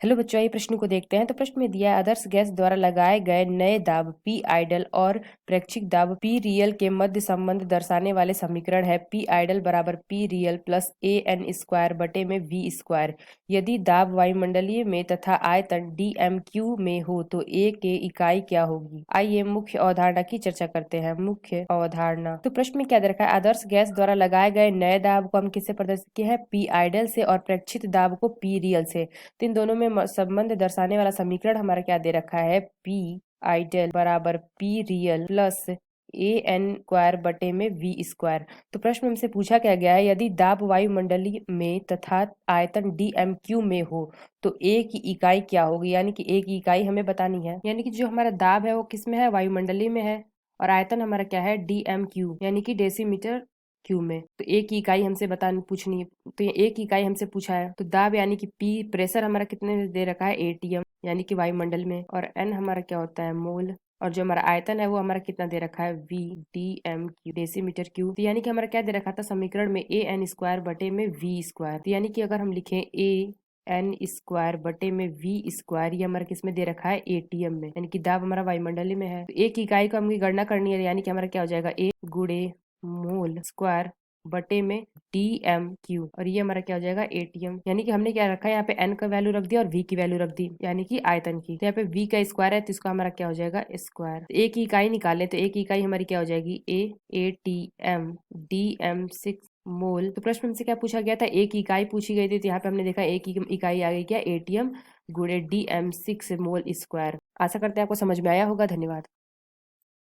Hello बच्चों, आइए प्रश्न को देखते हैं। तो प्रश्न में दिया है, आदर्श गैस द्वारा लगाए गए नए दाब पी आइडल और प्रेक्षिक दाब पी रियल के मध्य संबंध दर्शाने वाले समीकरण है पी आइडल बराबर P real plus A N square बटे में वी स्क्वायर। यदि दाब वायुमंडलीय में तथा आयतन डी एम क्यू में हो तो ए के इकाई क्या होगी। आइए मुख्य अवधारणा की चर्चा करते हैं। मुख्य अवधारणा, तो प्रश्न में क्या दे रखा है, आदर्श गैस द्वारा लगाए गए नए दाब को हम किससे प्रदर्शित किए हैं, पी आइडल से, और प्रेक्षित दाब को पी रियल से। तो इन दोनों में संबंध दर्शाने वाला समीकरण हमारा क्या दे रखा है, पी आइडल बराबर P real plus A N square बटे में वी स्क्वायर। तो प्रश्न हमसे पूछा क्या गया है, यदि दाब वायुमंडली में तथा आयतन डी एम क्यू में हो तो ए की इकाई क्या होगी। यानी कि ए की इकाई हमें बतानी है। यानी कि जो हमारा दाब है वो किस में है, वायुमंडली में है, और आयतन हमारा क्या है, डी एम क्यू यानी कि डेसीमीटर क्यू में। तो ए की इकाई हमसे बतानी पूछनी है। तो ये ए की इकाई हमसे पूछा है। तो दाब यानी कि पी, प्रेशर हमारा कितने में दे रखा है, एटीएम यानी कि वायुमंडल में, और एन हमारा क्या होता है, मोल, और जो हमारा आयतन है वो हमारा कितना दे रखा है, V D M cube decimetre cube. तो यानी कि हमारा क्या दे रखा था समीकरण में, ए एन स्क्वायर बटे में वी स्क्वायर। तो यानी कि अगर हम लिखें ए एन स्क्वायर बटे में वी स्क्वायर, ये हमारा किस में दे रखा है, एटीएम में, यानी कि दाब हमारा वायुमंडली में है। तो ए की इकाई को हमें गणना करनी है, यानी कि हमारा क्या हो जाएगा, ए गुणे मोल स्क्वायर बटे में डी एम क्यू, और ये हमारा क्या हो जाएगा, एटीएम। यानी कि हमने क्या रखा है, यहाँ पे एन का वैल्यू रख दिया और वी की वैल्यू रख दी, यानी कि आयतन की। तो यहाँ पे वी का स्क्वायर है तो इसका हमारा क्या हो जाएगा, स्क्वायर। तो ए की इकाई निकाले तो ए की इकाई हमारी क्या हो जाएगी, A T M D M 6 mole. तो प्रश्न हमसे क्या पूछा गया था, ए की इकाई पूछी गई थी। तो यहाँ पे हमने देखा ए की इकाई आ गई क्या, एटीएम गुणे डी एम 6 मोल स्क्वायर। आशा करते हैं आपको समझ में आया होगा। धन्यवाद।